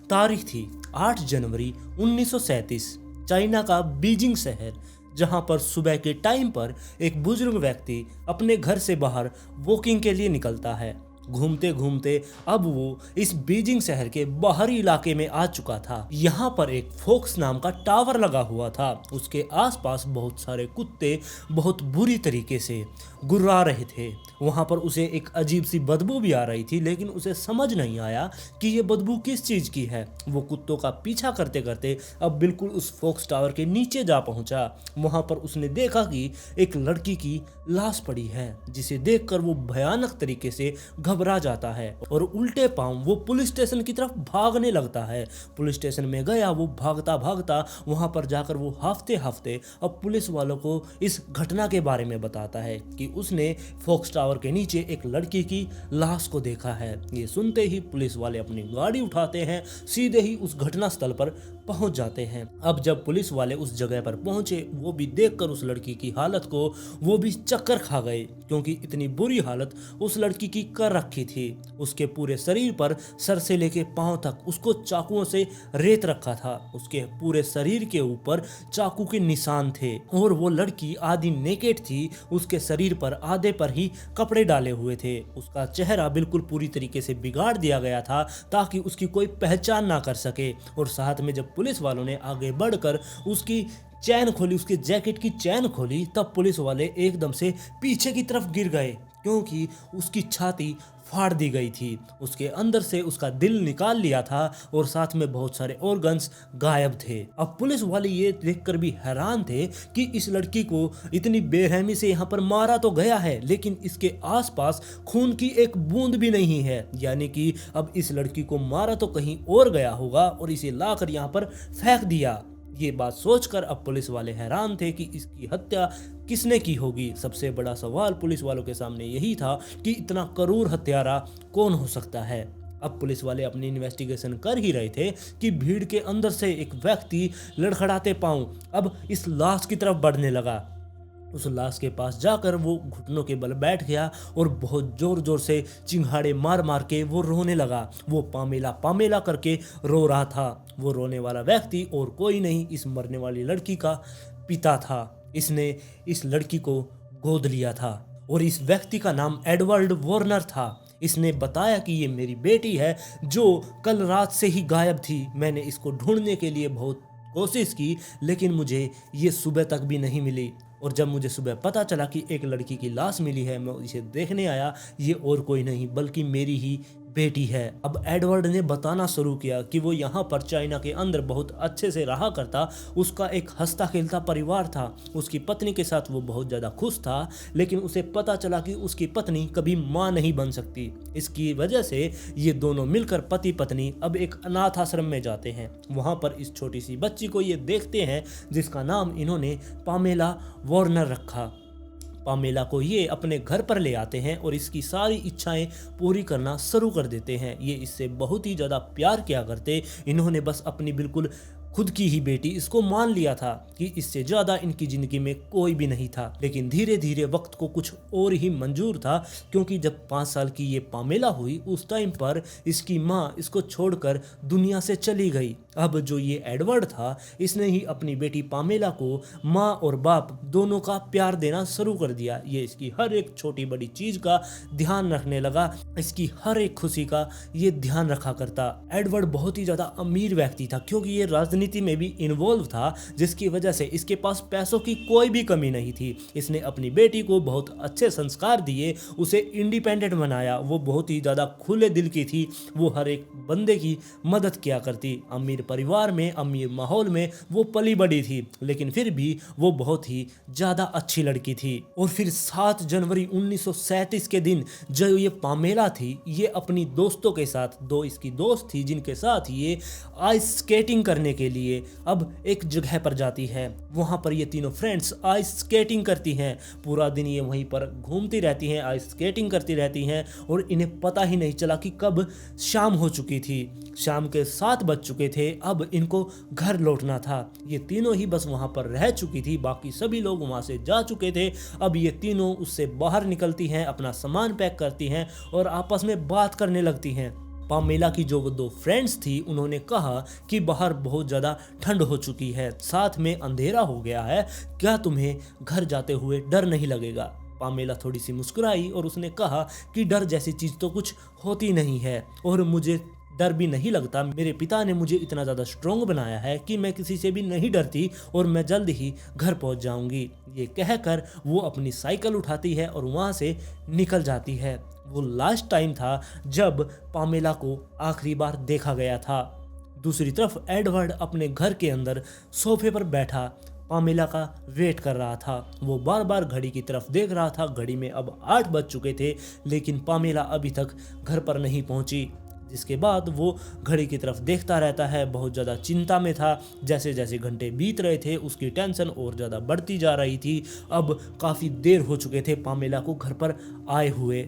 तारीख थी 8 जनवरी 1937। चाइना का बीजिंग शहर, जहां पर सुबह के टाइम पर एक बुजुर्ग व्यक्ति अपने घर से बाहर वॉकिंग के लिए निकलता है। घूमते घूमते अब वो इस बीजिंग शहर के बाहरी इलाके में आ चुका था। यहाँ पर एक फोक्स नाम का टावर लगा हुआ था। उसके आसपास बहुत सारे कुत्ते बहुत बुरी तरीके से गुर्रा रहे थे। वहाँ पर उसे एक अजीब सी बदबू भी आ रही थी, लेकिन उसे समझ नहीं आया कि ये बदबू किस चीज़ की है। वो कुत्तों का पीछा करते करते अब बिल्कुल उस फोक्स टावर के नीचे जा पहुँचा। वहाँ पर उसने देखा कि एक लड़की की लाश पड़ी है, जिसे देखकर वो भयानक तरीके से घबरा जाता है और उल्टे पांव वो पुलिस स्टेशन की तरफ भागने लगता है। पुलिस स्टेशन में गया वो भागता भागता, वहां पर जाकर वो हाफते हाफते अब पुलिस वालों को इस घटना के बारे में बताता है कि उसने फोक्स टावर के नीचे एक लड़की की लाश को देखा है। ये सुनते ही पुलिस वाले अपनी गाड़ी उठाते हैं, सीधे ही उस घटना स्थल पर पहुंच जाते हैं। अब जब पुलिस वाले उस जगह पर पहुंचे, वो भी देखकर उस लड़की की हालत को वो भी चक्कर खा गए, क्योंकि इतनी बुरी हालत उस लड़की की कर रखी थी। उसके पूरे शरीर पर सर से लेके पांव तक उसको चाकुओं से रेत रखा था। उसके पूरे शरीर के ऊपर चाकू के निशान थे और वो लड़की आधी नेकेड थी। उसके शरीर पर आधे पर ही कपड़े डाले हुए थे। उसका चेहरा बिल्कुल पूरी तरीके से बिगाड़ दिया गया था ताकि उसकी कोई पहचान ना कर सके। और साथ में जब पुलिस वालों ने आगे बढ़कर उसकी चैन खोली, उसके जैकेट की चैन खोली, तब पुलिस वाले एकदम से पीछे की तरफ गिर गए, क्योंकि उसकी छाती फाड़ दी गई थी। उसके अंदर से उसका दिल निकाल लिया था और साथ में बहुत सारे ऑर्गन्स गायब थे। अब पुलिस वाले ये देखकर भी हैरान थे कि इस लड़की को इतनी बेरहमी से यहाँ पर मारा तो गया है, लेकिन इसके आसपास खून की एक बूंद भी नहीं है। यानी कि अब इस लड़की को मारा तो कहीं और गया होगा और इसे लाकर यहाँ पर फेंक दिया। ये बात सोचकर अब पुलिस वाले हैरान थे कि इसकी हत्या किसने की होगी। सबसे बड़ा सवाल पुलिस वालों के सामने यही था कि इतना क्रूर हत्यारा कौन हो सकता है। अब पुलिस वाले अपनी इन्वेस्टिगेशन कर ही रहे थे कि भीड़ के अंदर से एक व्यक्ति लड़खड़ाते पांव अब इस लाश की तरफ बढ़ने लगा। उस लाश के पास जाकर वो घुटनों के बल बैठ गया और बहुत जोर जोर से चिंघाड़े मार मार के वो रोने लगा। वो पामेला पामेला करके रो रहा था। वो रोने वाला व्यक्ति और कोई नहीं, इस मरने वाली लड़की का पिता था। इसने इस लड़की को गोद लिया था और इस व्यक्ति का नाम एडवर्ड वॉर्नर था। इसने बताया कि ये मेरी बेटी है जो कल रात से ही गायब थी। मैंने इसको ढूंढने के लिए बहुत कोशिश की, लेकिन मुझे ये सुबह तक भी नहीं मिली। और जब मुझे सुबह पता चला कि एक लड़की की लाश मिली है, मैं इसे देखने आया। ये और कोई नहीं बल्कि मेरी ही बेटी है। अब एडवर्ड ने बताना शुरू किया कि वो यहाँ पर चाइना के अंदर बहुत अच्छे से रहा करता। उसका एक हंसता खेलता परिवार था। उसकी पत्नी के साथ वो बहुत ज़्यादा खुश था, लेकिन उसे पता चला कि उसकी पत्नी कभी माँ नहीं बन सकती। इसकी वजह से ये दोनों मिलकर पति पत्नी अब एक अनाथ आश्रम में जाते हैं। वहाँ पर इस छोटी सी बच्ची को ये देखते हैं, जिसका नाम इन्होंने पामेला वॉर्नर रखा। पामेला को ये अपने घर पर ले आते हैं और इसकी सारी इच्छाएं पूरी करना शुरू कर देते हैं। ये इससे बहुत ही ज़्यादा प्यार किया करते। इन्होंने बस अपनी बिल्कुल खुद की ही बेटी इसको मान लिया था कि इससे ज़्यादा इनकी ज़िंदगी में कोई भी नहीं था। लेकिन धीरे धीरे वक्त को कुछ और ही मंजूर था, क्योंकि जब 5 साल की ये पामेला हुई, उस टाइम पर इसकी माँ इसको छोड़कर दुनिया से चली गई। अब जो ये एडवर्ड था, इसने ही अपनी बेटी पामेला को माँ और बाप दोनों का प्यार देना शुरू कर दिया। ये इसकी हर एक छोटी बड़ी चीज़ का ध्यान रखने लगा, इसकी हर एक खुशी का ये ध्यान रखा करता। एडवर्ड बहुत ही ज़्यादा अमीर व्यक्ति था, क्योंकि ये राजनीति में भी इन्वॉल्व था, जिसकी वजह से इसके पास पैसों की कोई भी कमी नहीं थी। इसने अपनी बेटी को बहुत अच्छे संस्कार दिए, उसे इंडिपेंडेंट बनाया। वो बहुत ही ज़्यादा खुले दिल की थी। वो हर एक बंदे की मदद किया करती। अमीर परिवार में, अमीर माहौल में वो पली बड़ी थी, लेकिन फिर भी वो बहुत ही ज़्यादा अच्छी लड़की थी। और फिर 7 जनवरी 1937 के दिन जो ये पामेला थी, ये अपनी दोस्तों के साथ, 2 इसकी दोस्त थी जिनके साथ ये आइस स्केटिंग करने के लिए अब एक जगह पर जाती है। वहाँ पर ये तीनों फ्रेंड्स आइस स्केटिंग करती हैं। पूरा दिन ये वहीं पर घूमती रहती हैं, आइस स्केटिंग करती रहती हैं और इन्हें पता ही नहीं चला कि कब शाम हो चुकी थी। शाम के 7 बज चुके थे। अब इनको घर लौटना था। ये तीनों ही बस वहाँ पर रह चुकी थी, बाकी सभी लोग वहाँ से जा चुके थे। अब ये तीनों उससे बाहर निकलती हैं, अपना सामान पैक करती हैं और आपस में बात करने लगती हैं। पामेला की जो वो दो फ्रेंड्स थी उन्होंने कहा कि बाहर बहुत ज़्यादा ठंड हो चुकी है, साथ में अंधेरा हो गया है, क्या तुम्हें घर जाते हुए डर नहीं लगेगा। पामेला थोड़ी सी मुस्कुराई और उसने कहा कि डर जैसी चीज़ तो कुछ होती नहीं है और मुझे डर भी नहीं लगता। मेरे पिता ने मुझे इतना ज़्यादा स्ट्रॉन्ग बनाया है कि मैं किसी से भी नहीं डरती और मैं जल्द ही घर पहुंच जाऊंगी। ये कहकर वो अपनी साइकिल उठाती है और वहाँ से निकल जाती है। वो लास्ट टाइम था जब पामेला को आखिरी बार देखा गया था। दूसरी तरफ एडवर्ड अपने घर के अंदर सोफे पर बैठा पामेला का वेट कर रहा था। वो बार बार घड़ी की तरफ देख रहा था। घड़ी में अब 8 बज चुके थे, लेकिन पामेला अभी तक घर पर नहीं पहुंची। जिसके बाद वो घड़ी की तरफ देखता रहता है, बहुत ज़्यादा चिंता में था। जैसे जैसे घंटे बीत रहे थे उसकी टेंशन और ज़्यादा बढ़ती जा रही थी। अब काफ़ी देर हो चुके थे पामेला को घर पर आए हुए।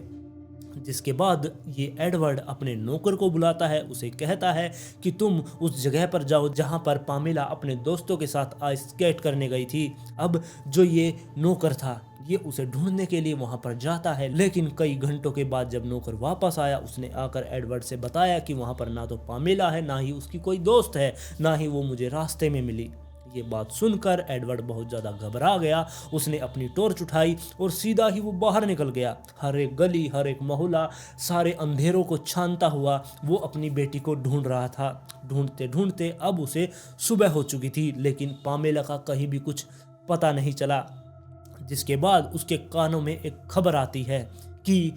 जिसके बाद ये एडवर्ड अपने नौकर को बुलाता है, उसे कहता है कि तुम उस जगह पर जाओ जहां पर पामेला अपने दोस्तों के साथ आइस स्केट करने गई थी। अब जो ये नौकर था ये उसे ढूंढने के लिए वहां पर जाता है, लेकिन कई घंटों के बाद जब नौकर वापस आया उसने आकर एडवर्ड से बताया कि वहां पर ना तो पामेला है, ना ही उसकी कोई दोस्त है, ना ही वो मुझे रास्ते में मिली। ये बात सुनकर एडवर्ड बहुत ज़्यादा घबरा गया। उसने अपनी टॉर्च उठाई और सीधा ही वो बाहर निकल गया। हर एक गली, हर एक मोहल्ला, सारे अंधेरों को छानता हुआ वो अपनी बेटी को ढूंढ रहा था। ढूंढते ढूंढते अब उसे सुबह हो चुकी थी, लेकिन पामेला का कहीं भी कुछ पता नहीं चला। जिसके बाद उसके कानों में एक खबर आती है कि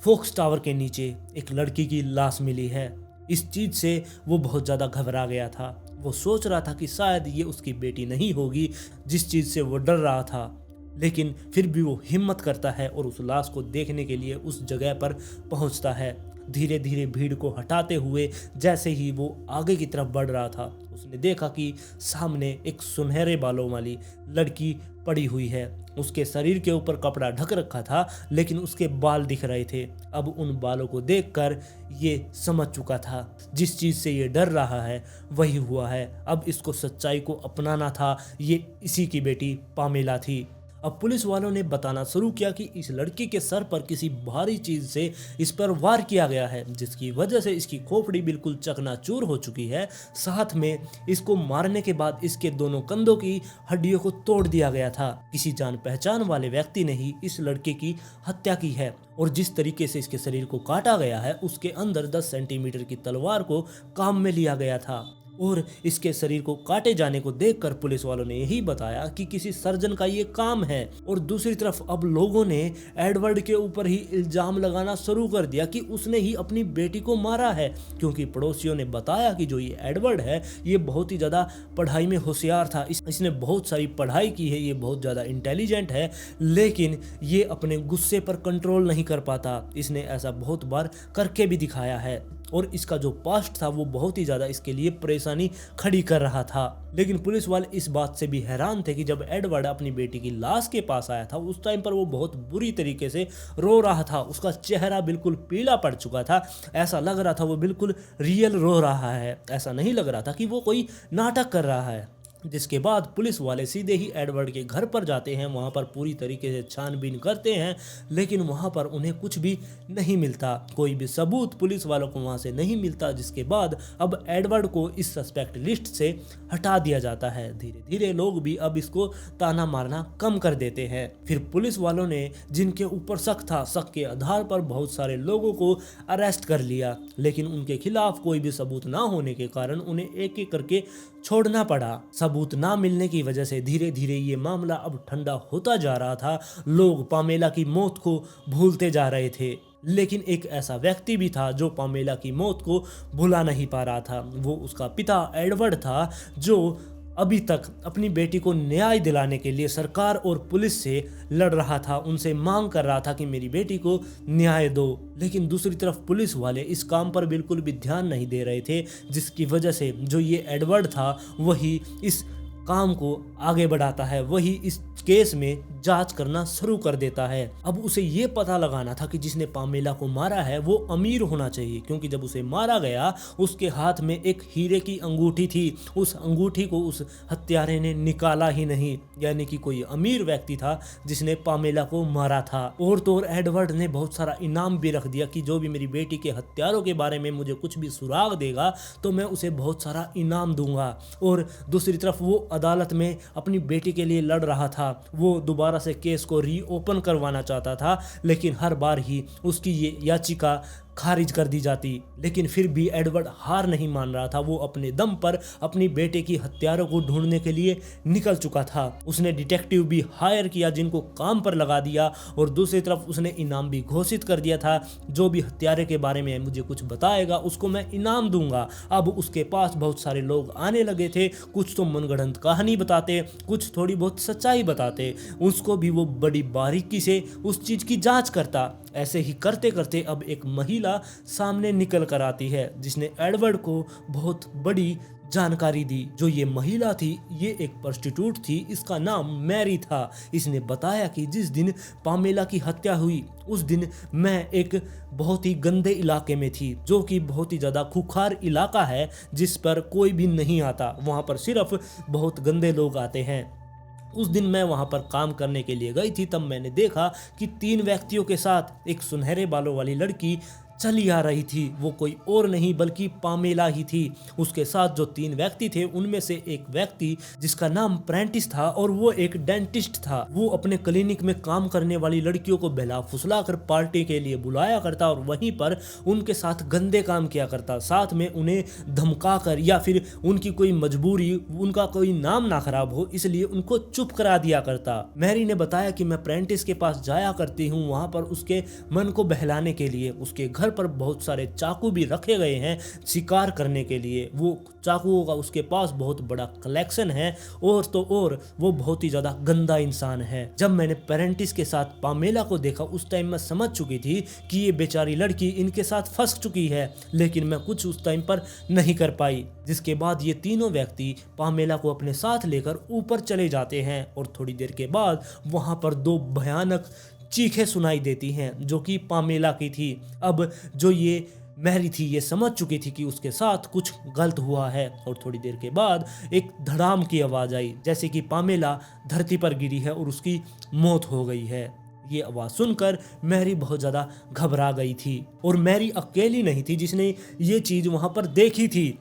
फोक्स टावर के नीचे एक लड़की की लाश मिली है। इस चीज़ से वो बहुत ज़्यादा घबरा गया था। वो सोच रहा था कि शायद ये उसकी बेटी नहीं होगी, जिस चीज़ से वो डर रहा था, लेकिन फिर भी वो हिम्मत करता है और उस लाश को देखने के लिए उस जगह पर पहुंचता है। धीरे धीरे भीड़ को हटाते हुए जैसे ही वो आगे की तरफ बढ़ रहा था उसने देखा कि सामने एक सुनहरे बालों वाली लड़की पड़ी हुई है। उसके शरीर के ऊपर कपड़ा ढक रखा था, लेकिन उसके बाल दिख रहे थे। अब उन बालों को देखकर ये समझ चुका था जिस चीज़ से ये डर रहा है वही हुआ है। अब इसको सच्चाई को अपनाना था। ये इसी की बेटी पामेला थी। अब पुलिस वालों ने बताना शुरू किया कि इस लड़की के सर पर किसी भारी चीज़ से इस पर वार किया गया है, जिसकी वजह से इसकी खोपड़ी बिल्कुल चकनाचूर हो चुकी है। साथ में इसको मारने के बाद इसके दोनों कंधों की हड्डियों को तोड़ दिया गया था। किसी जान पहचान वाले व्यक्ति ने ही इस लड़के की हत्या की है और जिस तरीके से इसके शरीर को काटा गया है उसके अंदर 10 सेंटीमीटर की तलवार को काम में लिया गया था। और इसके शरीर को काटे जाने को देखकर पुलिस वालों ने यही बताया कि किसी सर्जन का ये काम है। और दूसरी तरफ अब लोगों ने एडवर्ड के ऊपर ही इल्जाम लगाना शुरू कर दिया कि उसने ही अपनी बेटी को मारा है, क्योंकि पड़ोसियों ने बताया कि जो ये एडवर्ड है ये बहुत ही ज़्यादा पढ़ाई में होशियार था। इसने बहुत सारी पढ़ाई की है, ये बहुत ज़्यादा इंटेलिजेंट है, लेकिन ये अपने गुस्से पर कंट्रोल नहीं कर पाता। इसने ऐसा बहुत बार करके भी दिखाया है और इसका जो पास्ट था वो बहुत ही ज़्यादा इसके लिए परेशानी खड़ी कर रहा था। लेकिन पुलिस वाले इस बात से भी हैरान थे कि जब एडवर्ड अपनी बेटी की लाश के पास आया था उस टाइम पर वो बहुत बुरी तरीके से रो रहा था। उसका चेहरा बिल्कुल पीला पड़ चुका था। ऐसा लग रहा था वो बिल्कुल रियल रो रहा है, ऐसा नहीं लग रहा था कि वो कोई नाटक कर रहा है। जिसके बाद पुलिस वाले सीधे ही एडवर्ड के घर पर जाते हैं। वहाँ पर पूरी तरीके से छानबीन करते हैं, लेकिन वहाँ पर उन्हें कुछ भी नहीं मिलता, कोई भी सबूत पुलिस वालों को वहाँ से नहीं मिलता। जिसके बाद अब एडवर्ड को इस सस्पेक्ट लिस्ट से हटा दिया जाता है। धीरे धीरे लोग भी अब इसको ताना मारना कम कर देते हैं। फिर पुलिस वालों ने जिनके ऊपर शक था, शक के आधार पर बहुत सारे लोगों को अरेस्ट कर लिया, लेकिन उनके खिलाफ कोई भी सबूत ना होने के कारण उन्हें एक एक करके छोड़ना पड़ा। सबूत ना मिलने की वजह से धीरे धीरे ये मामला अब ठंडा होता जा रहा था। लोग पामेला की मौत को भूलते जा रहे थे, लेकिन एक ऐसा व्यक्ति भी था जो पामेला की मौत को भुला नहीं पा रहा था। वो उसका पिता एडवर्ड था, जो अभी तक अपनी बेटी को न्याय दिलाने के लिए सरकार और पुलिस से लड़ रहा था, उनसे मांग कर रहा था कि मेरी बेटी को न्याय दो। लेकिन दूसरी तरफ पुलिस वाले इस काम पर बिल्कुल भी ध्यान नहीं दे रहे थे, जिसकी वजह से जो ये एडवर्ड था वही इस काम को आगे बढ़ाता है, वही इस केस में जांच करना शुरू कर देता है। अब उसे ये पता लगाना था कि जिसने पामेला को मारा है वो अमीर होना चाहिए, क्योंकि जब उसे मारा गया उसके हाथ में एक हीरे की अंगूठी थी। उस अंगूठी को उस हत्यारे ने निकाला ही नहीं, यानी कि कोई अमीर व्यक्ति था जिसने पामेला को मारा था। और तो और एडवर्ड ने बहुत सारा इनाम भी रख दिया कि जो भी मेरी बेटी के हत्यारों के बारे में मुझे कुछ भी सुराग देगा तो मैं उसे बहुत सारा इनाम दूंगा। और दूसरी तरफ वो अदालत में अपनी बेटी के लिए लड़ रहा था, वो दोबारा से केस को रीओपन करवाना चाहता था, लेकिन हर बार ही उसकी ये याचिका खारिज कर दी जाती। लेकिन फिर भी एडवर्ड हार नहीं मान रहा था, वो अपने दम पर अपनी बेटे की हत्यारों को ढूंढने के लिए निकल चुका था। उसने डिटेक्टिव भी हायर किया जिनको काम पर लगा दिया, और दूसरी तरफ उसने इनाम भी घोषित कर दिया था, जो भी हत्यारे के बारे में मुझे कुछ बताएगा उसको मैं इनाम दूंगा। अब उसके पास बहुत सारे लोग आने लगे थे, कुछ तो मनगढ़ंत कहानी बताते, कुछ थोड़ी बहुत सच्चाई बताते, उसको भी वो बड़ी बारीकी से उस चीज की जांच करता। ऐसे ही करते करते अब एक महिला सामने निकल कर आती है जिसने एडवर्ड को बहुत बड़ी जानकारी दी। जो ये महिला थी ये एक प्रोस्टिट्यूट थी, इसका नाम मैरी था। इसने बताया कि जिस दिन पामेला की हत्या हुई उस दिन मैं एक बहुत ही गंदे इलाके में थी, जो कि बहुत ही ज़्यादा खुखार इलाका है जिस पर कोई भी नहीं आता, वहाँ पर सिर्फ बहुत गंदे लोग आते हैं। उस दिन मैं वहां पर काम करने के लिए गई थी, तब मैंने देखा कि 3 व्यक्तियों के साथ एक सुनहरे बालों वाली लड़की चली आ रही थी। वो कोई और नहीं बल्कि पामेला ही थी। उसके साथ जो 3 व्यक्ति थे उनमें से एक व्यक्ति जिसका नाम प्रेंटिस था और वो एक डेंटिस्ट था। वो अपने क्लिनिक में काम करने वाली लड़कियों को बहला फुसला कर पार्टी के लिए बुलाया करता और वहीं पर उनके साथ गंदे काम किया करता, साथ में उन्हें धमका कर या फिर उनकी कोई मजबूरी, उनका कोई नाम ना खराब हो इसलिए उनको चुप करा दिया करता। मैरी ने बताया कि मैं प्रेंटिस के पास जाया करती हूँ वहां पर उसके मन को बहलाने के लिए। उसके घर पर बहुत सारे चाकू भी रखे गए हैं शिकार करने के लिए। वो चाकुओं का उसके पास बहुत बड़ा कलेक्शन है, और तो और वो बहुत ही ज्यादा गंदा इंसान है। जब मैंने पेरेंटिस के साथ पामेला को देखा उस टाइम मैं समझ चुकी थी कि ये बेचारी लड़की इनके साथ फंस चुकी है, लेकिन मैं कुछ उस टाइम पर नहीं कर पाई। जिसके बाद ये तीनों व्यक्ति पामेला को अपने साथ लेकर ऊपर चले जाते हैं और थोड़ी देर के बाद वहां पर 2 भयानक चीखें सुनाई देती हैं जो कि पामेला की थी। अब जो ये मैरी थी ये समझ चुकी थी कि उसके साथ कुछ गलत हुआ है, और थोड़ी देर के बाद एक धड़ाम की आवाज़ आई जैसे कि पामेला धरती पर गिरी है और उसकी मौत हो गई है। ये आवाज़ सुनकर मैरी बहुत ज़्यादा घबरा गई थी, और मैरी अकेली नहीं थी जिसने ये चीज़ वहाँ पर देखी थी।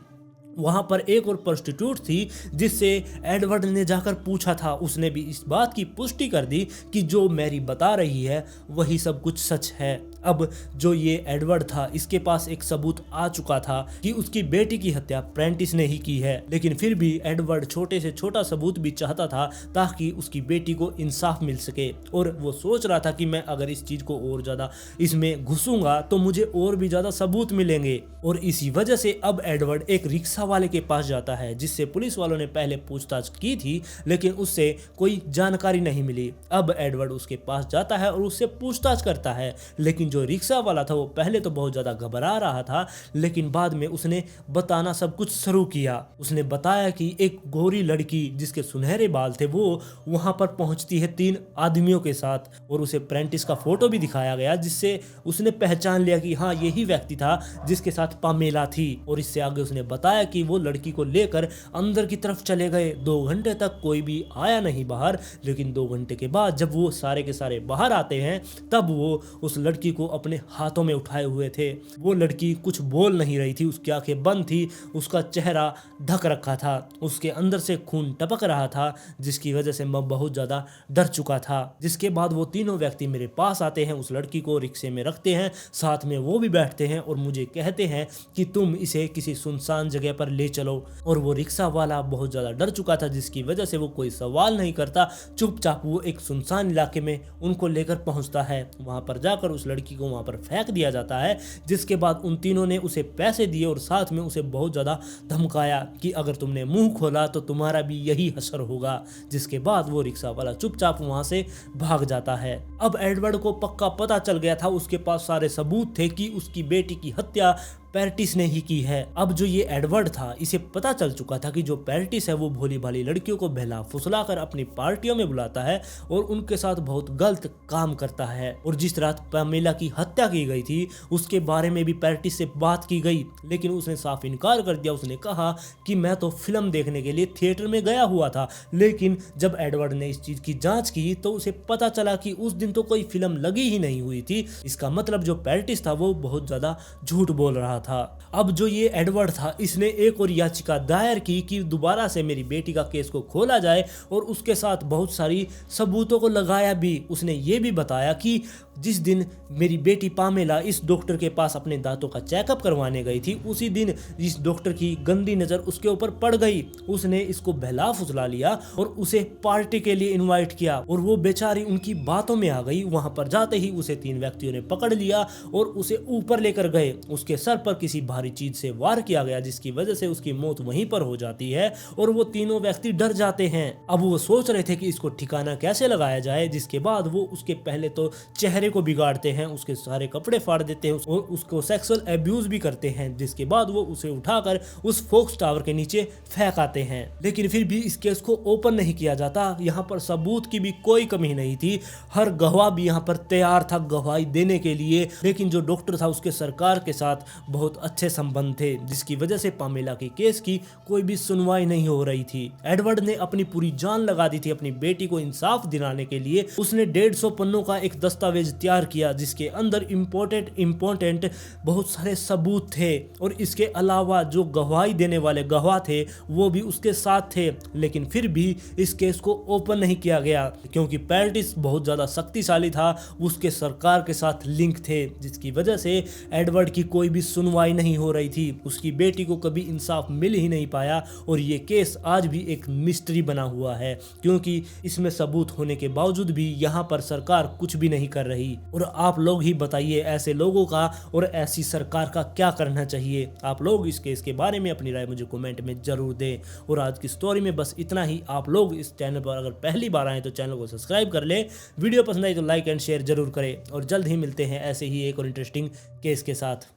वहाँ पर एक और प्रोस्टिट्यूट थी जिससे एडवर्ड ने जाकर पूछा था, उसने भी इस बात की पुष्टि कर दी कि जो मैरी बता रही है वही सब कुछ सच है। अब जो ये एडवर्ड था इसके पास एक सबूत आ चुका था कि उसकी बेटी की हत्या प्रेंटिस ने ही की है, लेकिन फिर भी एडवर्ड छोटे से छोटा सबूत भी चाहता था ताकि उसकी बेटी को इंसाफ मिल सके। और वो सोच रहा था कि मैं अगर इस चीज़ को और ज़्यादा इसमें घुसूंगा तो मुझे और भी ज़्यादा सबूत मिलेंगे। और इसी वजह से अब एडवर्ड एक रिक्शा वाले के पास जाता है जिससे पुलिस वालों ने पहले पूछताछ की थी, लेकिन उससे कोई जानकारी नहीं मिली। अब एडवर्ड उसके पास जाता है और उससे पूछताछ करता है, लेकिन जो रिक्शा वाला था वो पहले तो बहुत ज़्यादा घबरा रहा था, लेकिन बाद में उसने बताना सब कुछ शुरू किया। उसने बताया कि एक गोरी लड़की जिसके सुनहरे बाल थे वो वहाँ पर पहुँचती है 3 आदमियों के साथ, और उसे प्रेंटिस का फोटो भी दिखाया गया जिससे उसने पहचान लिया कि हाँ यही व्यक्ति था जिसके साथ पामेला थी। और इससे आगे उसने बताया कि वो लड़की को लेकर अंदर की तरफ चले गए। 2 घंटे तक कोई भी आया नहीं बाहर, लेकिन 2 घंटे के बाद जब वो सारे के सारे बाहर आते हैं तब वो उस लड़की को अपने हाथों में उठाए हुए थे। वो लड़की कुछ बोल नहीं रही थी, उसकी आंखें बंद थी, उसका चेहरा ढक रखा था, उसके अंदर से खून टपक रहा था जिसकी वजह से मैं बहुत ज़्यादा डर चुका था। जिसके बाद वो तीनों व्यक्ति मेरे पास आते हैं, उस लड़की को रिक्शे में रखते हैं, साथ में वो भी बैठते हैं और मुझे कहते हैं कि तुम इसे किसी सुनसान जगह पर ले चलो। और वो रिक्शा वाला बहुत ज़्यादा डर चुका था जिसकी वजह से वो कोई सवाल नहीं करता, चुपचाप वो एक सुनसान इलाके में उनको लेकर पहुंचता है। वहां पर जाकर उस लड़की को वहां पर फेंक दिया जाता है, जिसके बाद उन तीनों ने उसे पैसे दिए और साथ में उसे बहुत ज़्यादा धमकाया कि अगर तुमने मुंह खोला तो तुम्हारा भी यही हशर होगा। जिसके बाद वो रिक्शा वाला चुपचाप वहां से भाग जाता है। अब एडवर्ड को पक्का पता चल गया था, उसके पास सारे सबूत थे कि उसकी बेटी की हत्या पैर्टिस ने ही की है। अब जो ये एडवर्ड था, इसे पता चल चुका था कि जो पैर्टिस है वो भोली भाली लड़कियों को बहला फुसला कर अपनी पार्टियों में बुलाता है और उनके साथ बहुत गलत काम करता है। और जिस रात पामेला की हत्या की गई थी उसके बारे में भी पैर्टिस से बात की गई, लेकिन उसने साफ इनकार कर दिया। उसने कहा कि मैं तो फिल्म देखने के लिए थिएटर में गया हुआ था। लेकिन जब एडवर्ड ने इस चीज की जांच की तो उसे पता चला कि उस दिन तो कोई फिल्म लगी ही नहीं हुई थी। इसका मतलब जो पैर्टिस था वो बहुत ज्यादा झूठ बोल रहा था। अब जो ये एडवर्ड था, इसने एक और याचिका दायर की कि दोबारा से मेरी बेटी का केस को खोला जाए और उसके साथ बहुत सारी सबूतों को लगाया भी। उसने ये भी बताया कि जिस दिन मेरी बेटी पामेला इस डॉक्टर के पास अपने दांतों का चेकअप करवाने गई थी, उसी दिन इस डॉक्टर की गंदी नज़र उसके ऊपर पड़ गई। उसने इसको बहला फुसला लिया और उसे पार्टी के लिए इनवाइट किया और वो बेचारी उनकी बातों में आ गई। वहां पर जाते ही उसे 3 व्यक्तियों ने पकड़ लिया और उसे ऊपर लेकर गए। उसके सर पर किसी भारी चीज से वार किया गया, जिसकी वजह से उसकी मौत वहीं पर हो जाती है और वो तीनों व्यक्ति डर जाते हैं। अब वो सोच रहे थे कि इसको ठिकाना कैसे लगाया जाए, जिसके बाद वो उसके पहले तो चेहरे को बिगाड़ते हैं, उसके सारे कपड़े फाड़ देते हैं और उसको सेक्सुअल एब्यूज भी करते हैं, जिसके बाद वो उसे उठाकर उस फोक्स टावर के नीचे फेंक आते हैं। लेकिन फिर भी इस केस को ओपन नहीं किया जाता। यहाँ पर सबूत की भी कोई कमी नहीं थी। हर गवाह भी यहाँ पर तैयार था गवाही देने के लिए, लेकिन जो डॉक्टर था उसके सरकार के साथ बहुत अच्छे संबंध थे, जिसकी वजह से पामेला के केस की कोई भी सुनवाई नहीं हो रही थी। एडवर्ड ने अपनी पूरी जान लगा दी थी अपनी बेटी को इंसाफ दिलाने के लिए। उसने 150 पन्नों का एक दस्तावेज तैयार किया जिसके अंदर इम्पोर्टेंट बहुत सारे सबूत थे और इसके अलावा जो गवाही देने वाले गवाह थे वो भी उसके साथ थे। लेकिन फिर भी इस केस को ओपन नहीं किया गया क्योंकि पैर्टिस बहुत ज़्यादा शक्तिशाली था, उसके सरकार के साथ लिंक थे, जिसकी वजह से एडवर्ड की कोई भी सुनवाई नहीं हो रही थी। उसकी बेटी को कभी इंसाफ मिल ही नहीं पाया और ये केस आज भी एक मिस्ट्री बना हुआ है क्योंकि इसमें सबूत होने के बावजूद भी यहाँ पर सरकार कुछ भी नहीं कर रही। और आप लोग ही बताइए ऐसे लोगों का और ऐसी सरकार का क्या करना चाहिए। आप लोग इस केस के बारे में अपनी राय मुझे कमेंट में जरूर दें। और आज की स्टोरी में बस इतना ही। आप लोग इस चैनल पर अगर पहली बार आए तो चैनल को सब्सक्राइब कर ले, वीडियो पसंद आई तो लाइक एंड शेयर जरूर करें और जल्द ही मिलते हैं ऐसे ही एक और इंटरेस्टिंग केस के साथ।